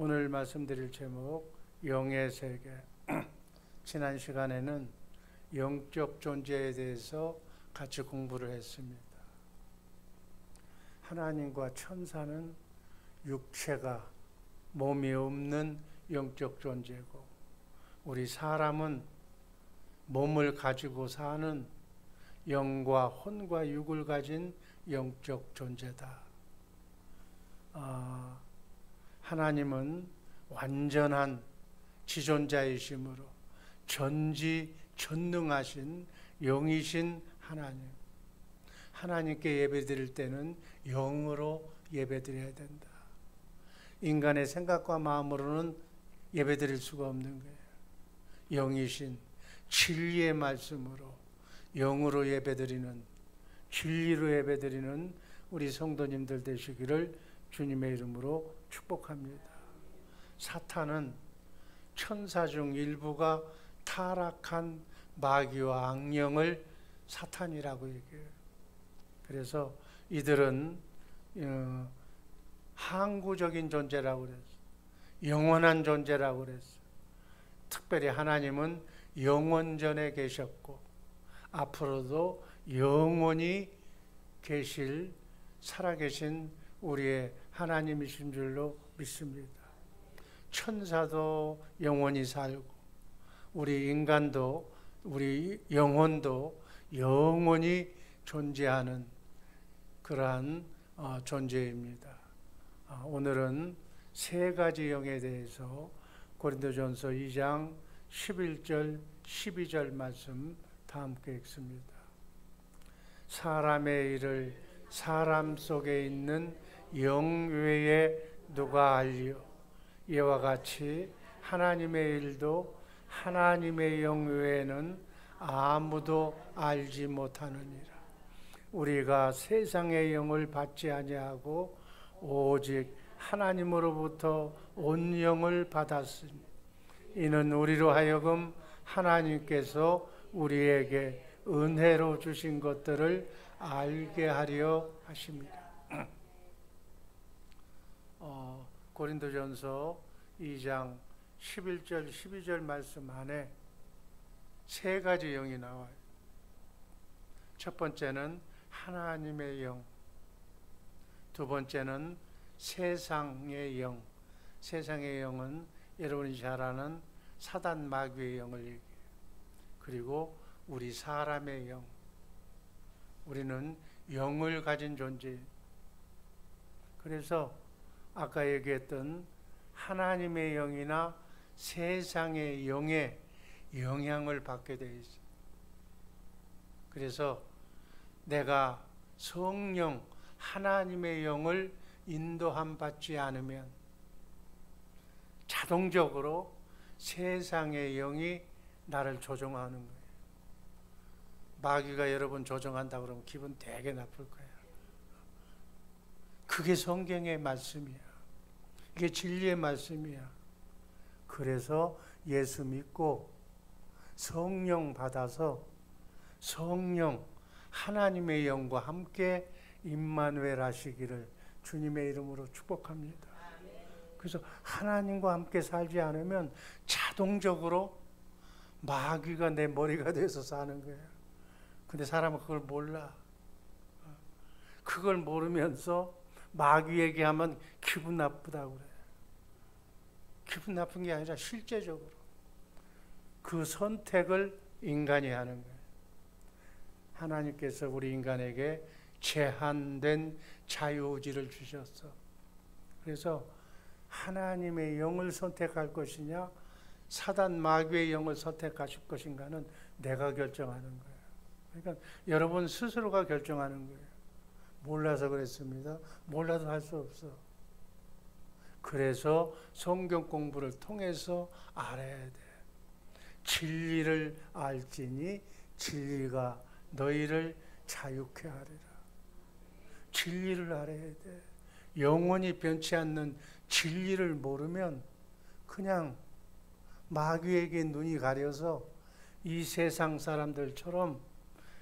오늘 말씀드릴 제목 영의 세계. 지난 시간에는 영적 존재에 대해서 같이 공부를 했습니다. 하나님과 천사는 육체가 몸이 없는 영적 존재고, 우리 사람은 몸을 가지고 사는 영과 혼과 육을 가진 영적 존재다. 하나님은 완전한 지존자이시므로 전지전능하신 영이신 하나님. 하나님께 예배드릴 때는 영으로 예배드려야 된다. 인간의 생각과 마음으로는 예배드릴 수가 없는 거예요. 영이신 진리의 말씀으로 영으로 예배드리는, 진리로 예배드리는 우리 성도님들 되시기를 주님의 이름으로 축복합니다. 사탄은 천사 중 일부가 타락한 마귀와 악령을 사탄이라고 얘기해요. 그래서 이들은 항구적인 존재라고 그랬어요. 영원한 존재라고 그랬어요. 특별히 하나님은 영원전에 계셨고 앞으로도 영원히 계실 살아계신 우리의 하나님이신 줄로 믿습니다. 천사도 영원히 살고 우리 인간도, 우리 영혼도 영원히 존재하는 그러한 존재입니다. 오늘은 세 가지 영에 대해서 고린도전서 2장 11절 12절 말씀 다 함께 읽습니다. 사람의 일을 사람 속에 있는 영 외에 누가 알리요? 이와 같이 하나님의 일도 하나님의 영 외에는 아무도 알지 못하느니라. 우리가 세상의 영을 받지 아니하고 오직 하나님으로부터 온 영을 받았으니 이는 우리로 하여금 하나님께서 우리에게 은혜로 주신 것들을 알게 하려 하십니다. 고린도전서 2장 11절 12절 말씀 안에 세 가지 영이 나와요. 첫 번째는 하나님의 영, 두 번째는 세상의 영. 세상의 영은 여러분이 잘 아는 사단 마귀의 영을 얘기해요. 그리고 우리 사람의 영. 우리는 영을 가진 존재예요. 그래서 아까 얘기했던 하나님의 영이나 세상의 영에 영향을 받게 되어 있어요. 그래서 내가 성령 하나님의 영을 인도함 받지 않으면 자동적으로 세상의 영이 나를 조종하는 거예요. 마귀가 여러분 조종한다 그러면 기분 되게 나쁠 거예요. 그게 성경의 말씀이야. 이게 진리의 말씀이야. 그래서 예수 믿고 성령 받아서 성령 하나님의 영과 함께 임마누엘 하시기를 주님의 이름으로 축복합니다. 그래서 하나님과 함께 살지 않으면 자동적으로 마귀가 내 머리가 돼서 사는 거예요. 근데 사람은 그걸 몰라. 그걸 모르면서 마귀에게 하면 기분 나쁘다고 그래. 기분 나쁜 게 아니라 실제적으로 그 선택을 인간이 하는 거예요. 하나님께서 우리 인간에게 제한된 자유의지를 주셨어. 그래서 하나님의 영을 선택할 것이냐 사단 마귀의 영을 선택하실 것인가는 내가 결정하는 거예요. 그러니까 여러분 스스로가 결정하는 거예요. 몰라서 그랬습니다. 몰라도 할 수 없어. 그래서 성경 공부를 통해서 알아야 돼. 진리를 알지니 진리가 너희를 자유케 하리라. 진리를 알아야 돼. 영원히 변치 않는 진리를 모르면 그냥 마귀에게 눈이 가려서 이 세상 사람들처럼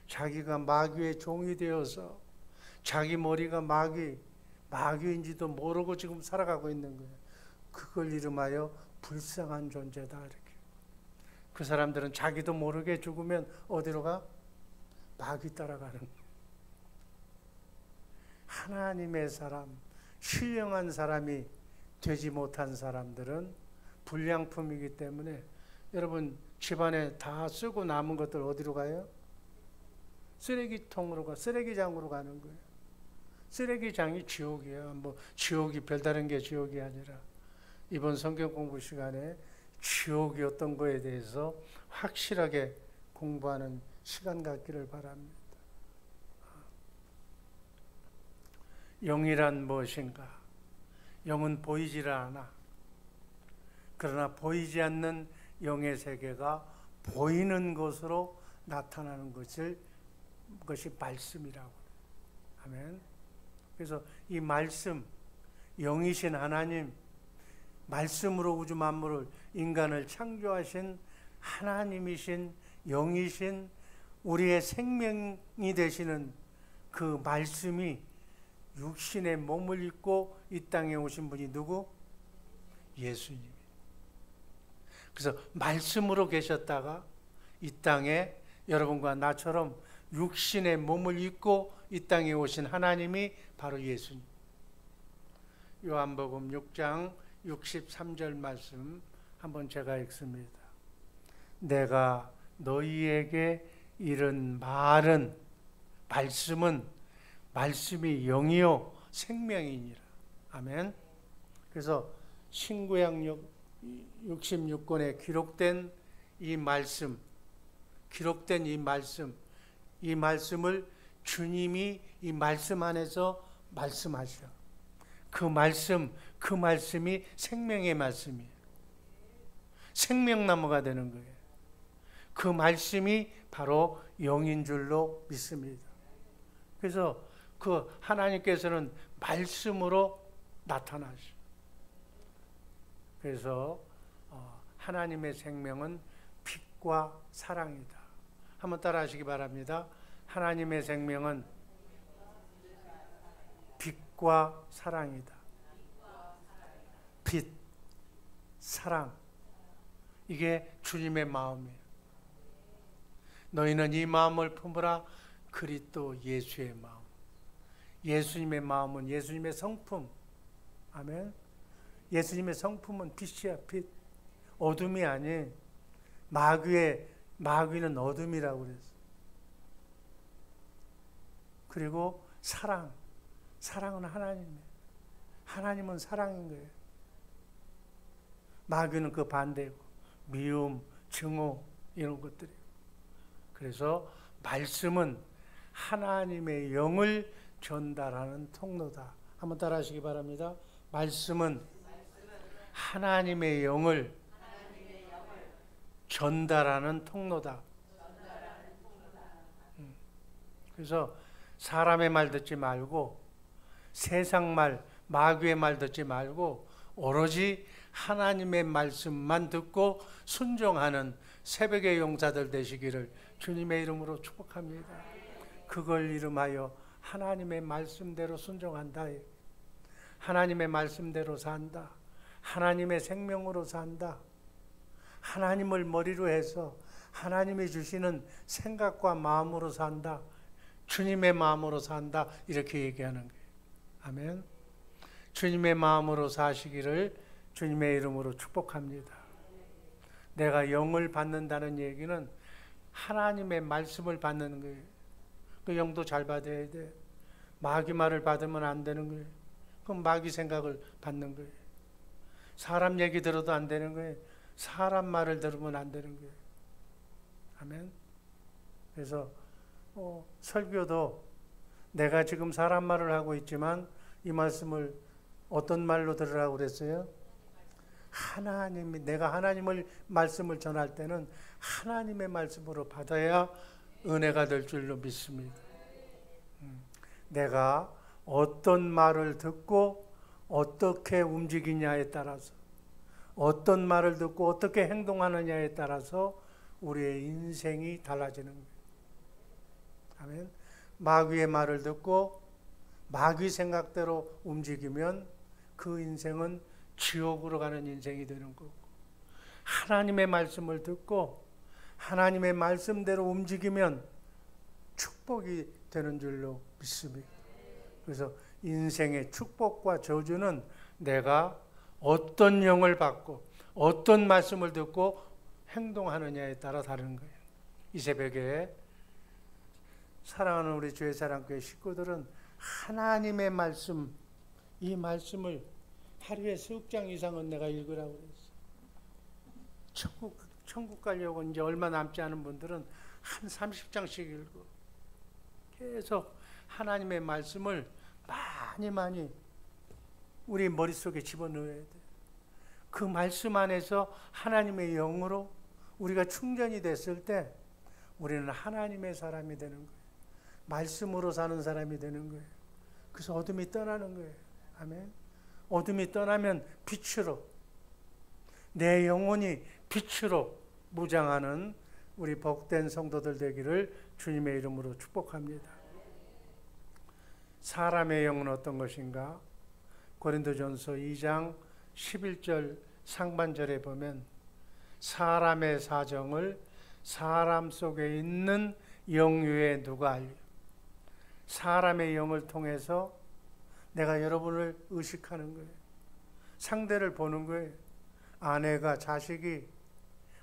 자기가 마귀의 종이 되어서 자기 머리가 마귀인지도 모르고 지금 살아가고 있는 거예요. 그걸 이름하여 불쌍한 존재다. 이렇게. 그 사람들은 자기도 모르게 죽으면 어디로 가? 마귀 따라가는 거예요. 하나님의 사람, 신령한 사람이 되지 못한 사람들은 불량품이기 때문에 여러분 집안에 다 쓰고 남은 것들 어디로 가요? 쓰레기통으로 쓰레기장으로 가는 거예요. 쓰레기장이 지옥이야. 뭐 지옥이 별다른 게 지옥이 아니라 이번 성경 공부 시간에 지옥이 어떤 거에 대해서 확실하게 공부하는 시간 갖기를 바랍니다. 영이란 무엇인가? 영은 보이질 않아. 그러나 보이지 않는 영의 세계가 보이는 것으로 나타나는 것이 말씀이라고. 아멘. 그래서 이 말씀, 영이신 하나님, 말씀으로 우주 만물을 인간을 창조하신 하나님이신 영이신 우리의 생명이 되시는 그 말씀이 육신의 몸을 입고 이 땅에 오신 분이 누구? 예수님. 그래서 말씀으로 계셨다가 이 땅에 여러분과 나처럼 육신의 몸을 입고 이 땅에 오신 하나님이 바로 예수님. 요한복음 6장 63절 말씀 한번 제가 읽습니다. 내가 너희에게 이른 말씀이 영이요 생명이니라. 아멘. 그래서 신구약 66권에 기록된 이 말씀을 주님이 이 말씀 안에서 말씀하셔. 그 말씀이 생명의 말씀이에요. 생명나무가 되는 거예요. 그 말씀이 바로 영인 줄로 믿습니다. 그래서 그 하나님께서는 말씀으로 나타나셔. 그래서 하나님의 생명은 빛과 사랑이다. 한번 따라 하시기 바랍니다. 하나님의 생명은 빛과 사랑이다. 빛, 사랑. 이게 주님의 마음이에요. 너희는 이 마음을 품으라. 그리스도 예수의 마음. 예수님의 마음은 예수님의 성품. 아멘. 예수님의 성품은 빛이야, 빛. 어둠이 아니. 마귀는 어둠이라고 그랬어. 그리고 사랑. 사랑은 하나님이에요. 하나님은 사랑인 거예요. 마귀는 그 반대고 미움, 증오 이런 것들이. 그래서 말씀은 하나님의 영을 전달하는 통로다. 한번 따라 하시기 바랍니다. 말씀은 하나님의 영을 전달하는 통로다. 그래서 사람의 말 듣지 말고 세상 말, 마귀의 말 듣지 말고 오로지 하나님의 말씀만 듣고 순종하는 새벽의 용사들 되시기를 주님의 이름으로 축복합니다. 그걸 이름하여 하나님의 말씀대로 순종한다. 하나님의 말씀대로 산다. 하나님의 생명으로 산다. 하나님을 머리로 해서 하나님이 주시는 생각과 마음으로 산다. 주님의 마음으로 산다. 이렇게 얘기하는 거예요. 아멘. 주님의 마음으로 사시기를 주님의 이름으로 축복합니다. 내가 영을 받는다는 얘기는 하나님의 말씀을 받는 거예요. 그 영도 잘 받아야 돼. 마귀 말을 받으면 안 되는 거예요. 그럼 마귀 생각을 받는 거예요. 사람 얘기 들어도 안 되는 거예요. 사람 말을 들으면 안 되는 거예요. 아멘. 그래서 설교도 내가 지금 사람 말을 하고 있지만 이 말씀을 어떤 말로 들으라고 그랬어요? 내가 하나님을 말씀을 전할 때는 하나님의 말씀으로 받아야 은혜가 될 줄로 믿습니다. 내가 어떤 말을 듣고 어떻게 움직이냐에 따라서 어떤 말을 듣고 어떻게 행동하느냐에 따라서 우리의 인생이 달라지는 거예요. 아멘. 마귀의 말을 듣고 마귀 생각대로 움직이면 그 인생은 지옥으로 가는 인생이 되는 거고, 하나님의 말씀을 듣고 하나님의 말씀대로 움직이면 축복이 되는 줄로 믿습니다. 그래서 인생의 축복과 저주는 내가 어떤 영을 받고 어떤 말씀을 듣고 행동하느냐에 따라 다른 거예요. 이 새벽에 사랑하는 우리 주의사랑교회 식구들은 하나님의 말씀, 이 말씀을 하루에 석 장 이상은 내가 읽으라고 그랬어요. 천국 가려고 이제 얼마 남지 않은 분들은 한 30장씩 읽고 계속 하나님의 말씀을 많이 우리 머릿속에 집어넣어야 돼. 그 말씀 안에서 하나님의 영으로 우리가 충전이 됐을 때 우리는 하나님의 사람이 되는 거예요. 말씀으로 사는 사람이 되는 거예요. 그래서 어둠이 떠나는 거예요. 아멘. 어둠이 떠나면 빛으로, 내 영혼이 빛으로 무장하는 우리 복된 성도들 되기를 주님의 이름으로 축복합니다. 사람의 영은 어떤 것인가? 고린도전서 2장 11절 상반절에 보면 사람의 사정을 사람 속에 있는 영 외에 누가 알려? 사람의 영을 통해서 내가 여러분을 의식하는 거예요. 상대를 보는 거예요. 아내가, 자식이,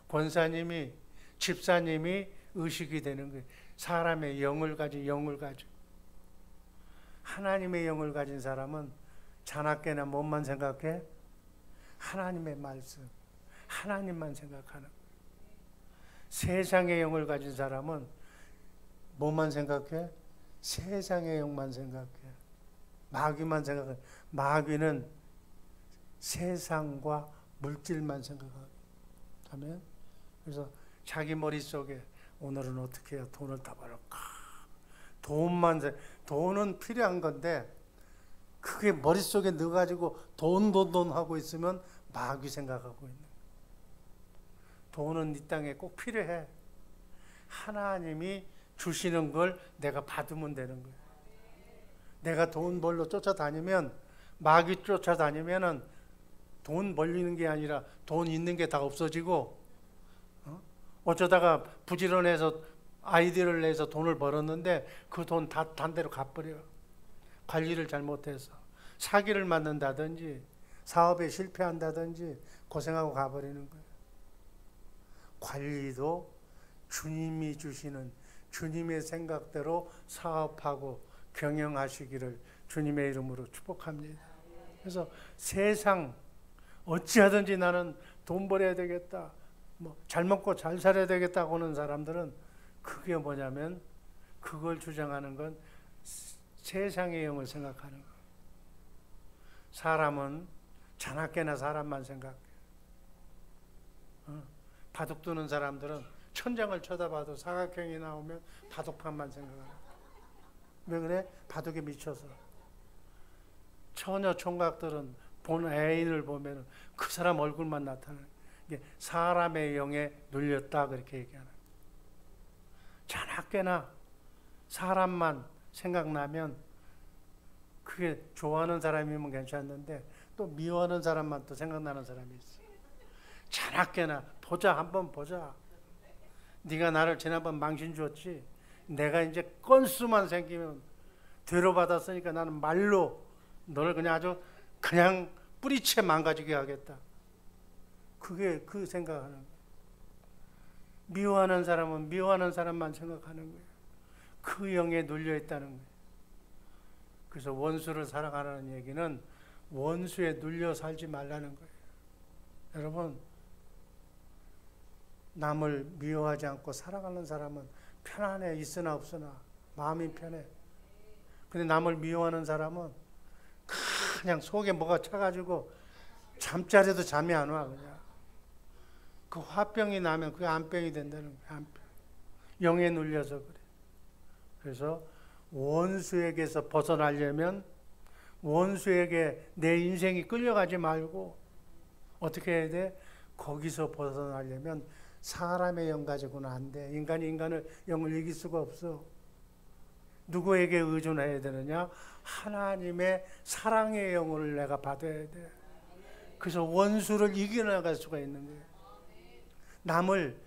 권사님이, 집사님이 의식이 되는 거예요. 사람의 영을 가진 영을 가지고. 하나님의 영을 가진 사람은 자나깨나 뭔만 생각해? 하나님의 말씀, 하나님만 생각하는 거예요. 세상의 영을 가진 사람은 뭐만 생각해? 세상의 영만 생각해. 마귀만 생각해. 마귀는 세상과 물질만 생각하고. 아멘. 그래서 자기 머릿속에 오늘은 어떻게 해야 돈을 다 벌을까? 돈은 필요한 건데 그게 머릿속에 넣어가지고 돈 하고 있으면 마귀 생각하고 있는 거예요. 돈은 이 땅에 꼭 필요해. 하나님이 주시는 걸 내가 받으면 되는 거예요. 내가 돈 벌러 쫓아다니면, 마귀 쫓아다니면은 돈 벌리는 게 아니라 돈 있는 게 다 없어지고, 어쩌다가 부지런해서 아이디어를 내서 돈을 벌었는데 그 돈 다 단대로 갚버려. 관리를 잘못해서 사기를 맞는다든지 사업에 실패한다든지 고생하고 가버리는 거예요. 관리도 주님이 주시는 주님의 생각대로 사업하고 경영하시기를 주님의 이름으로 축복합니다. 그래서 세상 어찌하든지 나는 돈 벌어야 되겠다, 잘 먹고 잘 살아야 되겠다고 하는 사람들은 그게 뭐냐면 그걸 주장하는 건 세상의 영을 생각하는 거예요. 사람은 자나깨나 사람만 생각해. 바둑 두는 사람들은 천장을 쳐다봐도 사각형이 나오면 바둑판만 생각하는 거예요. 왜 그래? 바둑에 미쳐서. 처녀 총각들은 본 애인을 보면 그 사람 얼굴만 나타나는 게 사람의 영에 눌렸다 그렇게 얘기하는 거예요. 자나깨나 사람만 생각나면 그게 좋아하는 사람이면 괜찮는데 또 미워하는 사람만 또 생각나는 사람이 있어. 자나깨나 보자, 한번 보자. 네가 나를 지난번 망신 줬지. 내가 이제 건수만 생기면 죄로 받았으니까 나는 말로 너를 그냥 아주 그냥 뿌리채 망가지게 하겠다. 그게 그 생각하는 거예요. 미워하는 사람은 미워하는 사람만 생각하는 거예요. 그 영에 눌려 있다는 거예요. 그래서 원수를 사랑하라는 얘기는 원수에 눌려 살지 말라는 거예요. 여러분, 남을 미워하지 않고 사랑하는 사람은 편안해. 있으나 없으나 마음이 편해. 근데 남을 미워하는 사람은 그냥 속에 뭐가 차가지고 잠자리도 잠이 안 와. 그냥 그 화병이 나면 그게 암병이 된다는 거예요. 암병. 영에 눌려서 그래. 그래서 원수에게서 벗어나려면 원수에게 내 인생이 끌려가지 말고 어떻게 해야 돼? 거기서 벗어나려면 사람의 영 가지고는 안 돼. 인간이 인간을 영을 이길 수가 없어. 누구에게 의존해야 되느냐? 하나님의 사랑의 영을 내가 받아야 돼. 그래서 원수를 이겨나갈 수가 있는 거예요. 남을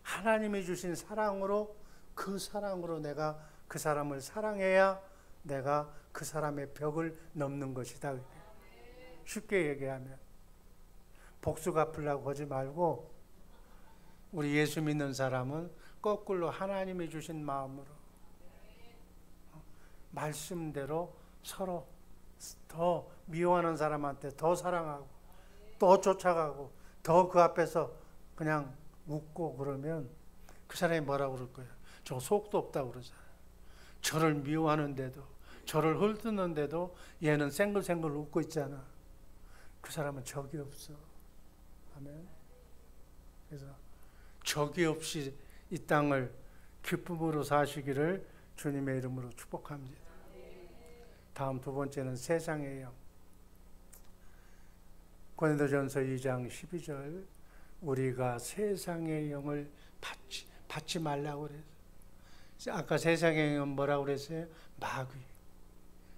하나님이 주신 사랑으로, 그 사랑으로 내가 그 사람을 사랑해야 내가 그 사람의 벽을 넘는 것이다. 쉽게 얘기하면 복수 갚으려고 하지 말고, 우리 예수 믿는 사람은 거꾸로 하나님이 주신 마음으로 말씀대로 서로 더 미워하는 사람한테 더 사랑하고 또 쫓아가고 더 그 앞에서 그냥 웃고 그러면 그 사람이 뭐라고 그럴 거예요? 저 속도 없다고 그러잖아요. 저를 미워하는데도, 저를 훑는데도 얘는 생글생글 웃고 있잖아. 그 사람은 적이 없어. 아멘. 그래서 적이 없이 이 땅을 기쁨으로 사시기를 주님의 이름으로 축복합니다. 다음 두 번째는 세상의 영. 고린도전서 2장 12절, 우리가 세상의 영을 받지 말라고 그랬어요. 아까 세상의 영은 뭐라고 그랬어요? 마귀.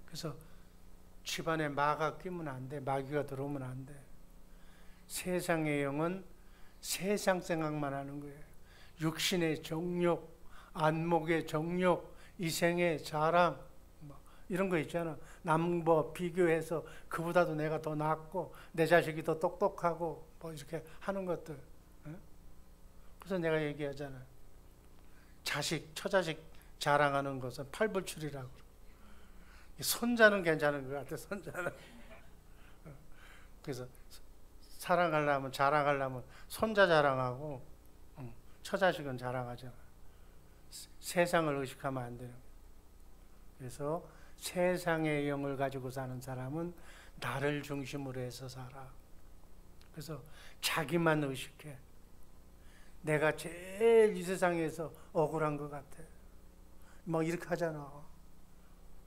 그래서 집안에 마가 끼면 안 돼. 마귀가 들어오면 안 돼. 세상의 영은 세상 생각만 하는 거예요. 육신의 정욕, 안목의 정욕, 이생의 자랑, 이런 거 있잖아. 남과 비교해서 그보다도 내가 더 낫고 내 자식이 더 똑똑하고 뭐 이렇게 하는 것들. 그래서 내가 얘기하잖아. 처자식 자랑하는 것은 팔불출이라고. 손자는 괜찮은 것 같아. 손자는. 그래서 사랑하려면, 자랑하려면 손자 자랑하고 처자식은 자랑하잖아. 세상을 의식하면 안 되는 거야. 그래서 세상의 영을 가지고 사는 사람은 나를 중심으로 해서 살아. 그래서 자기만 의식해. 내가 제일 이 세상에서 억울한 것 같아. 막 이렇게 하잖아.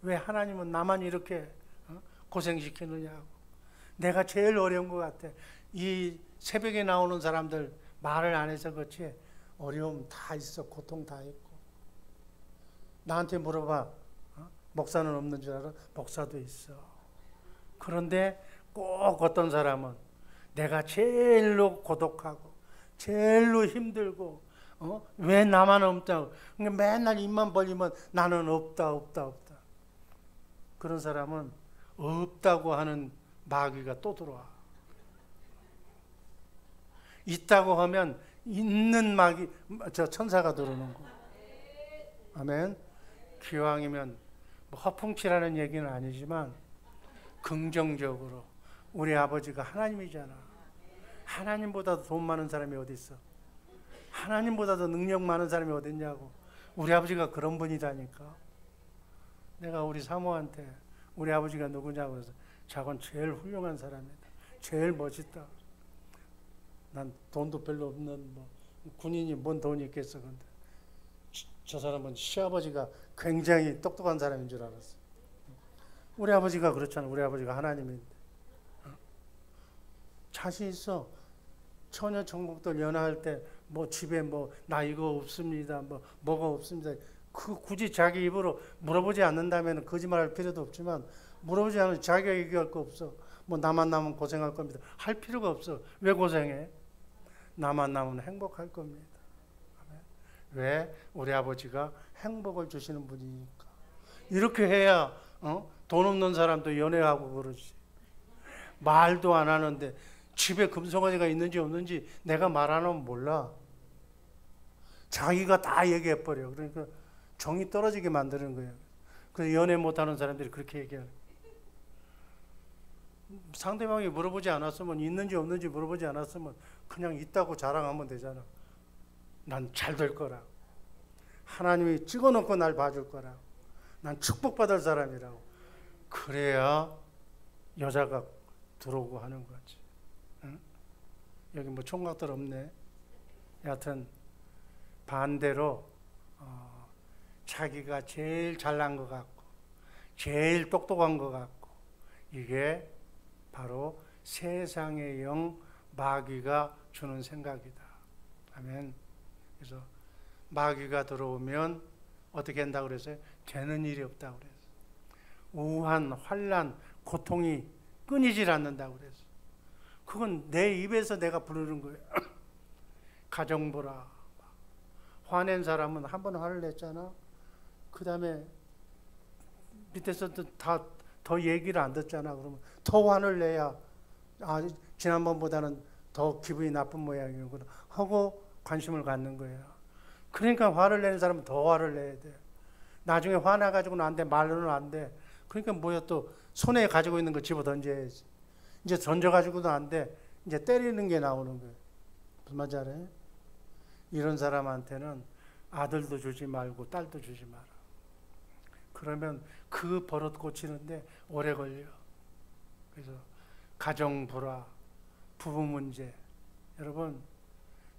왜 하나님은 나만 이렇게 고생시키느냐고. 내가 제일 어려운 것 같아. 이 새벽에 나오는 사람들 말을 안 해서 그렇지 어려움 다 있어. 고통 다 있고. 나한테 물어봐. 목사는 없는 줄 알아? 목사도 있어. 그런데 꼭 어떤 사람은 내가 제일로 고독하고 제일로 힘들고 왜 나만 없다고. 그러니까 맨날 입만 벌리면 나는 없다. 그런 사람은 없다고 하는 마귀가 또 들어와. 있다고 하면 있는 마귀, 천사가 들어오는 거. 아멘. 기왕이면 뭐 허풍치라는 얘기는 아니지만 긍정적으로 우리 아버지가 하나님이잖아. 하나님보다도 돈 많은 사람이 어디 있어? 하나님보다도 능력 많은 사람이 어디 있냐고. 우리 아버지가 그런 분이다니까. 내가 우리 사모한테 우리 아버지가 누구냐고 그래서 저건 제일 훌륭한 사람이다. 제일 멋있다. 난 돈도 별로 없는 군인이 뭔 돈이 있겠어. 근데 저 사람은 시아버지가 굉장히 똑똑한 사람인 줄 알았어. 우리 아버지가 그렇잖아. 우리 아버지가 하나님인데. 자신 있어. 처녀 천국들 연화할 때 집에 나 이거 없습니다. 뭐가 없습니다. 굳이 자기 입으로 물어보지 않는다면 거짓말할 필요도 없지만, 물어보지 않으면 자기가 얘기할 거 없어. 나만 남으면 고생할 겁니다. 할 필요가 없어. 왜 고생해? 나만 남으면 행복할 겁니다. 왜? 우리 아버지가 행복을 주시는 분이니까. 이렇게 해야 돈 없는 사람도 연애하고 그러지. 말도 안 하는데 집에 금송아지가 있는지 없는지 내가 말 안 하면 몰라. 자기가 다 얘기해버려. 그러니까 정이 떨어지게 만드는 거예요. 그래서 연애 못하는 사람들이 그렇게 얘기하는. 상대방이 물어보지 않았으면, 있는지 없는지 물어보지 않았으면 그냥 있다고 자랑하면 되잖아. 난 잘 될 거라. 하나님이 찍어놓고 날 봐줄 거라. 난 축복받을 사람이라고. 그래야 여자가 들어오고 하는 거지. 응? 여기 총각들 없네. 여하튼 반대로 자기가 제일 잘난 것 같고 제일 똑똑한 것 같고, 이게 바로 세상의 영 마귀가 주는 생각이다. 아멘. 그래서 마귀가 들어오면 어떻게 한다고 그랬어요? 되는 일이 없다고 그랬어요. 우한, 환난, 고통이 끊이질 않는다고 그랬어요. 그건 내 입에서 내가 부르는 거예요. 가정 보라. 화낸 사람은 한 번 화를 냈잖아. 그 다음에 밑에서도 다 더 얘기를 안 듣잖아. 그러면 더 화를 내야 지난번보다는 더 기분이 나쁜 모양이고 하고 관심을 갖는 거예요. 그러니까 화를 내는 사람은 더 화를 내야 돼. 나중에 화나가지고는 안 돼. 말로는 안 돼. 그러니까 뭐야, 또 손에 가지고 있는 거 집어 던져야지. 이제 던져가지고도 안 돼. 이제 때리는 게 나오는 거예요. 무슨 말인지 알아요? 이런 사람한테는 아들도 주지 말고 딸도 주지 마라. 그러면 그 버릇 고치는데 오래 걸려. 그래서 가정 불화, 부부 문제. 여러분,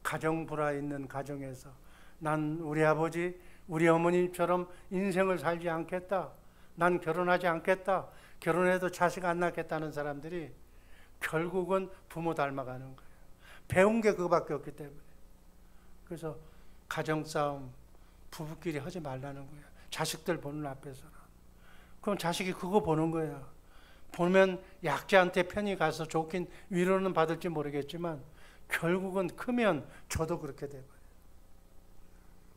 가정 불화 있는 가정에서 난 우리 아버지, 우리 어머니처럼 인생을 살지 않겠다. 난 결혼하지 않겠다. 결혼해도 자식 안 낳겠다는 사람들이 결국은 부모 닮아가는 거예요. 배운 게 그거밖에 없기 때문에. 그래서 가정싸움, 부부끼리 하지 말라는 거예요. 자식들 보는 앞에서는. 그럼 자식이 그거 보는 거야. 보면 약자한테 편히 가서 좋긴 위로는 받을지 모르겠지만 결국은 크면 저도 그렇게 돼버려요.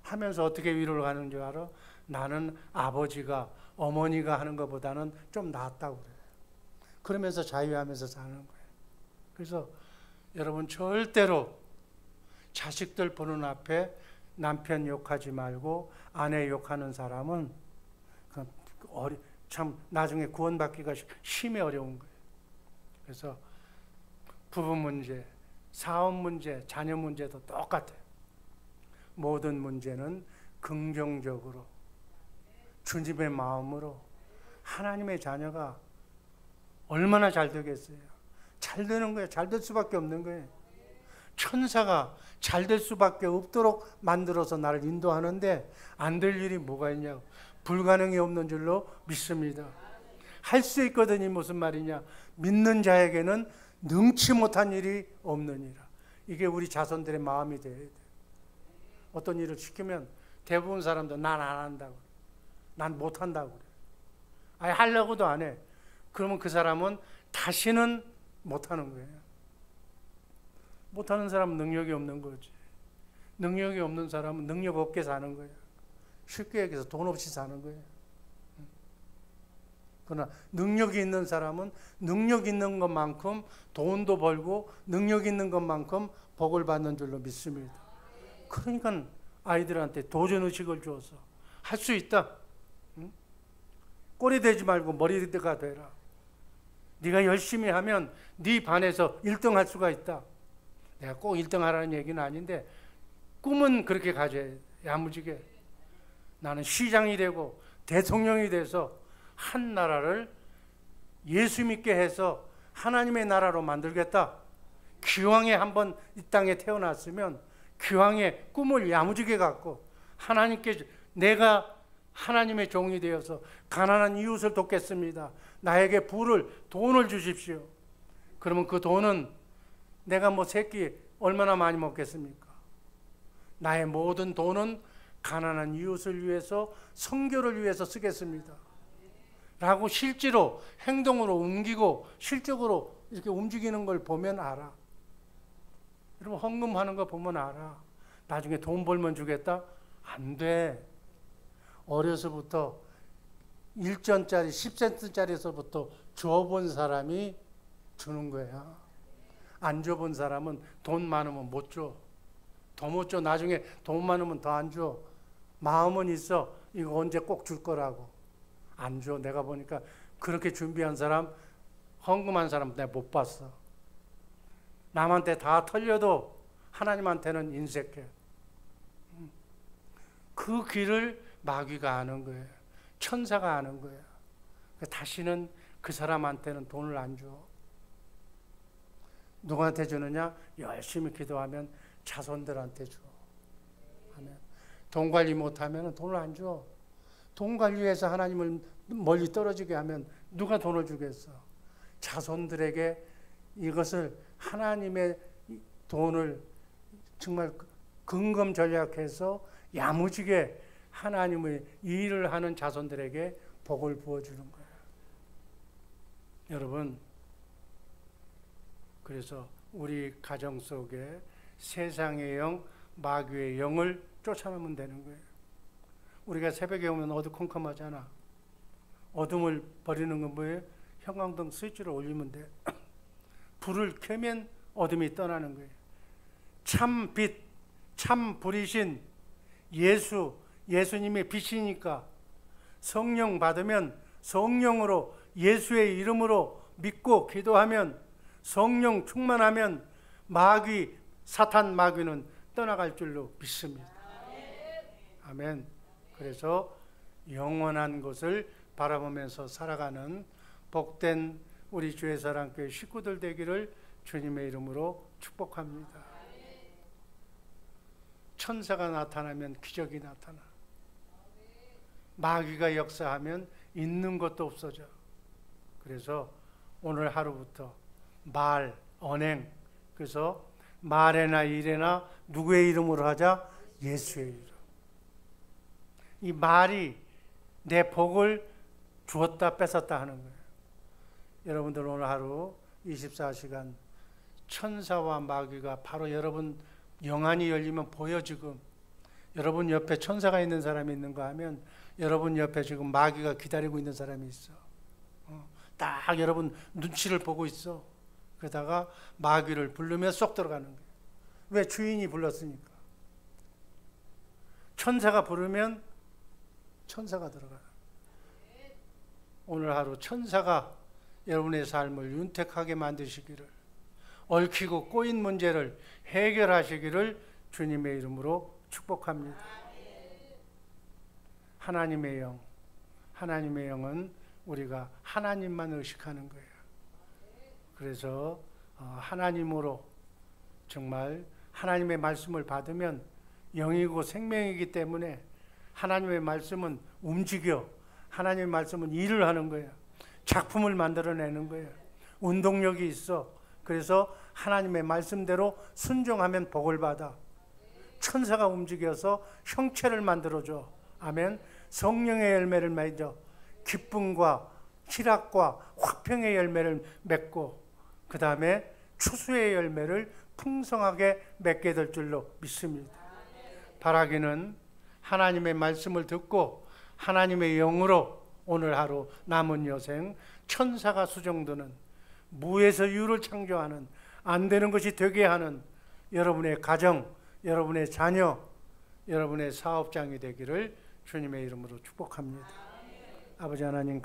하면서 어떻게 위로를 가는 줄 알아? 나는 아버지가 어머니가 하는 것보다는 좀 낫다고 그래요. 그러면서 자유하면서 사는 거예요. 그래서 여러분 절대로 자식들 보는 앞에 남편 욕하지 말고 아내 욕하는 사람은 참 나중에 구원받기가 심히 어려운 거예요. 그래서 부부 문제, 사업 문제, 자녀 문제도 똑같아요. 모든 문제는 긍정적으로 주님의 마음으로 하나님의 자녀가 얼마나 잘 되겠어요. 잘 되는 거예요. 잘 될 수밖에 없는 거예요. 천사가 잘 될 수밖에 없도록 만들어서 나를 인도하는데 안 될 일이 뭐가 있냐고. 불가능이 없는 줄로 믿습니다. 할 수 있거든요. 무슨 말이냐. 믿는 자에게는 능치 못한 일이 없느니라. 이게 우리 자손들의 마음이 돼야 돼. 어떤 일을 시키면 대부분 사람들 난 안 한다고. 난 못한다고 그래. 아예 하려고도 안 해. 그러면 그 사람은 다시는 못하는 거예요. 못하는 사람은 능력이 없는 거지. 능력이 없는 사람은 능력 없게 사는 거예요. 쉽게 얘기해서 돈 없이 사는 거예요. 그러나 능력이 있는 사람은 능력 있는 것만큼 돈도 벌고 능력 있는 것만큼 복을 받는 줄로 믿습니다. 그러니까 아이들한테 도전의식을 줘서 할 수 있다. 응? 꼴이 되지 말고 머리가 되라. 네가 열심히 하면 네 반에서 1등 할 수가 있다. 내가 꼭 1등 하라는 얘기는 아닌데 꿈은 그렇게 가져야 돼. 야무지게. 나는 시장이 되고 대통령이 돼서 한 나라를 예수 믿게 해서 하나님의 나라로 만들겠다. 기왕에 한번 이 땅에 태어났으면 기왕에 꿈을 야무지게 갖고 하나님께 내가 하나님의 종이 되어서 가난한 이웃을 돕겠습니다. 나에게 돈을 주십시오. 그러면 그 돈은 내가 뭐 새끼 얼마나 많이 먹겠습니까? 나의 모든 돈은 가난한 이웃을 위해서 선교를 위해서 쓰겠습니다. 라고 실제로 행동으로 옮기고 실적으로 이렇게 움직이는 걸 보면 알아. 여러분 헌금하는 거 보면 알아. 나중에 돈 벌면 주겠다? 안 돼. 어려서부터 1전짜리 10센트짜리에서부터 줘본 사람이 주는 거야. 안 줘본 사람은 돈 많으면 못 줘. 더 못 줘. 나중에 돈 많으면 더 안 줘. 마음은 있어. 이거 언제 꼭 줄 거라고. 안 줘. 내가 보니까 그렇게 준비한 사람, 헌금한 사람 내가 못 봤어. 남한테 다 털려도 하나님한테는 인색해. 그 길을 마귀가 아는 거예요. 천사가 아는 거예요. 다시는 그 사람한테는 돈을 안 줘. 누구한테 주느냐? 열심히 기도하면 자손들한테 줘. 돈 관리 못하면 돈을 안 줘. 돈 관리해서 하나님을 멀리 떨어지게 하면 누가 돈을 주겠어? 자손들에게 이것을 하나님의 돈을 정말 근검 전략해서 야무지게 하나님의 일을 하는 자손들에게 복을 부어주는 거예요. 여러분, 그래서 우리 가정 속에 세상의 영, 마귀의 영을 쫓아내면 되는 거예요. 우리가 새벽에 오면 어두컴컴하잖아. 어둠을 버리는 건 뭐예요? 형광등 스위치를 올리면 돼. 불을 켜면 어둠이 떠나는 거예요. 참 빛, 참 불이신 예수님의 빛이니까 성령 받으면 성령으로 예수의 이름으로 믿고 기도하면 성령 충만하면 사탄 마귀는 떠나갈 줄로 믿습니다. 아멘. 그래서 영원한 것을 바라보면서 살아가는 복된 우리 주의 사랑교회 식구들 되기를 주님의 이름으로 축복합니다. 천사가 나타나면 기적이 나타나. 마귀가 역사하면 있는 것도 없어져. 그래서 오늘 하루부터 말, 언행, 그래서 말에나 일에나 누구의 이름으로 하자? 예수의 이름. 이 말이 내 복을 주었다 뺏었다 하는 거예요. 여러분들 오늘 하루 24시간 천사와 마귀가 바로 여러분 영안이 열리면 보여. 지금 여러분 옆에 천사가 있는 사람이 있는가 하면 여러분 옆에 지금 마귀가 기다리고 있는 사람이 있어. 딱 여러분 눈치를 보고 있어. 그러다가 마귀를 부르며 쏙 들어가는 거예요. 왜? 주인이 불렀으니까. 천사가 부르면 천사가 들어가요. 오늘 하루 천사가 여러분의 삶을 윤택하게 만드시기를, 얽히고 꼬인 문제를 해결하시기를 주님의 이름으로 축복합니다. 하나님의 영은 우리가 하나님만 의식하는 거예요. 그래서 하나님으로 정말 하나님의 말씀을 받으면 영이고 생명이기 때문에 하나님의 말씀은 움직여. 하나님의 말씀은 일을 하는 거예요. 작품을 만들어내는 거예요. 운동력이 있어. 그래서 하나님의 말씀대로 순종하면 복을 받아. 천사가 움직여서 형체를 만들어줘. 아멘. 성령의 열매를 맺어 기쁨과 희락과 화평의 열매를 맺고 그 다음에 추수의 열매를 풍성하게 맺게 될 줄로 믿습니다. 바라기는 하나님의 말씀을 듣고 하나님의 영으로 오늘 하루 남은 여생 천사가 수정드는 무에서 유를 창조하는 안 되는 것이 되게 하는 여러분의 가정, 여러분의 자녀, 여러분의 사업장이 되기를 주님의 이름으로 축복합니다. 아버지 하나님